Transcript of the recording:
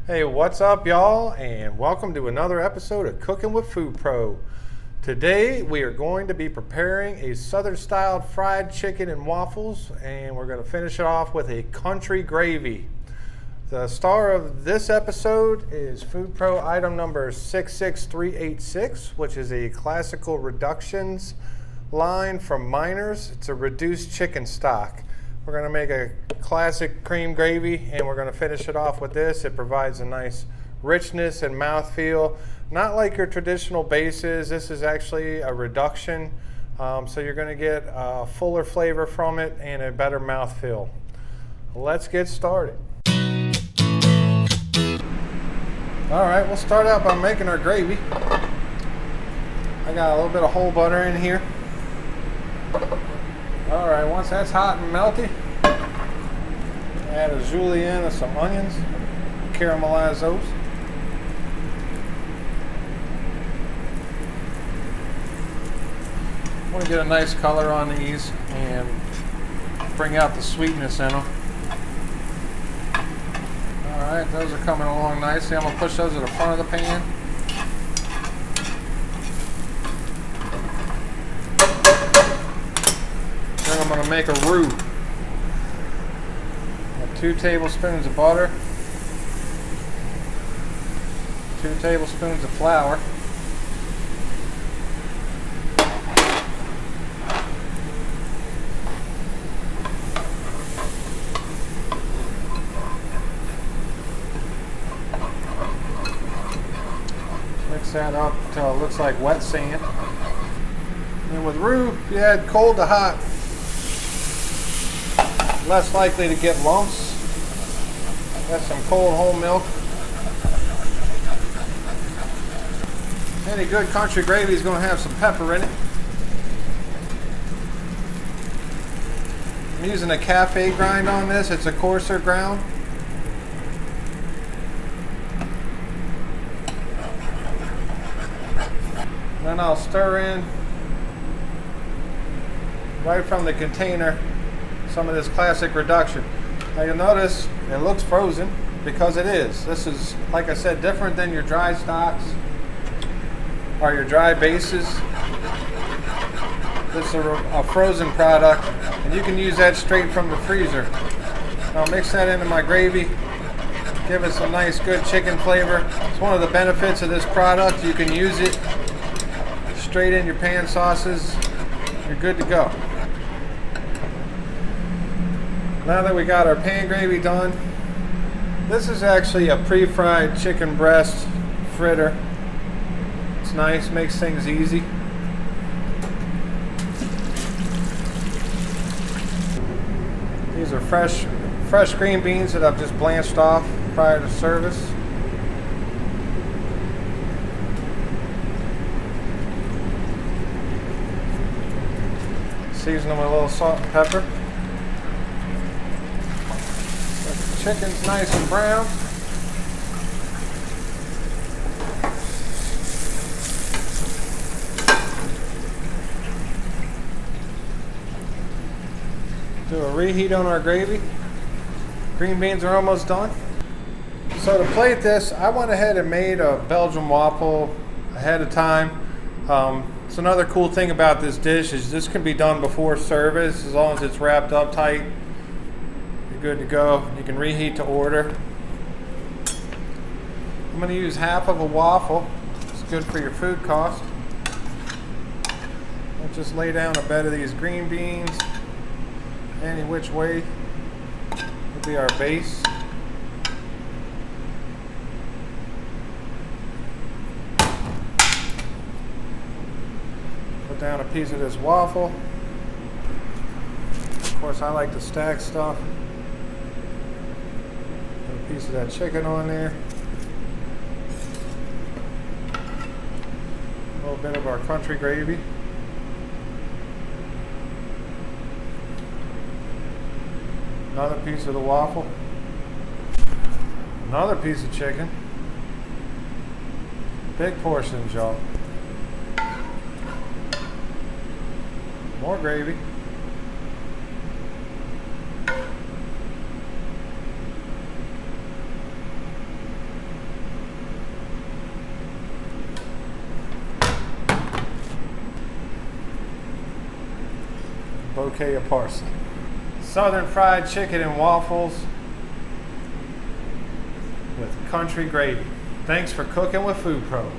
Hey, what's up, y'all, and welcome to another episode of Cooking with FoodPRO. Today we are going to be preparing a southern-styled fried chicken and waffles, and we're going to finish it off with a country gravy. The star of this episode is FoodPRO item number 66386, which is a classical reductions line from Miners. It's a reduced chicken stock. We're going to make a classic cream gravy, and we're going to finish it off with this. It provides a nice richness and mouthfeel. Not like your traditional bases. This is actually a reduction, so you're going to get a fuller flavor from it and a better mouthfeel. Let's get started. All right, we'll start out by making our gravy. I got a little bit of whole butter in here. All right, once that's hot and melty, add a julienne and some onions, caramelize those. I want to get a nice color on these and bring out the sweetness in them. All right, those are coming along nicely. I'm going to push those to the front of the pan. I'm going to make a roux. 2 tablespoons of butter, 2 tablespoons of flour, mix that up until it looks like wet sand. And with roux, if you add cold to hot, less likely to get lumps. Got some cold whole milk. Any good country gravy is going to have some pepper in it. I'm using a café grind on this. It's a coarser ground. Then I'll stir in right from the container some of this classic reduction. Now you'll notice it looks frozen because it is. This is, like I said, different than your dry stocks or your dry bases. This is a frozen product, and you can use that straight from the freezer. I'll mix that into my gravy, give it some nice good chicken flavor. It's one of the benefits of this product. You can use it straight in your pan sauces. You're good to go. Now that we got our pan gravy done, this is actually a pre-fried chicken breast fritter. It's nice, makes things easy. These are fresh green beans that I've just blanched off prior to service. Season them with a little salt and pepper. Chicken's nice and brown. Do a reheat on our gravy. Green beans are almost done. So to plate this, I went ahead and made a Belgian waffle ahead of time. It's another cool thing about this dish is this can be done before service as long as it's wrapped up tight. Good to go. You can reheat to order. I'm going to use half of a waffle. It's good for your food cost. I'll just lay down a bed of these green beans any which way. Will be our base. Put down a piece of this waffle. Of course, I like to stack stuff. Piece of that chicken on there. A little bit of our country gravy. Another piece of the waffle. Another piece of chicken. Big portions, y'all. More gravy. bouquet of parsley. Southern fried chicken and waffles with country gravy. Thanks for cooking with FoodPRO.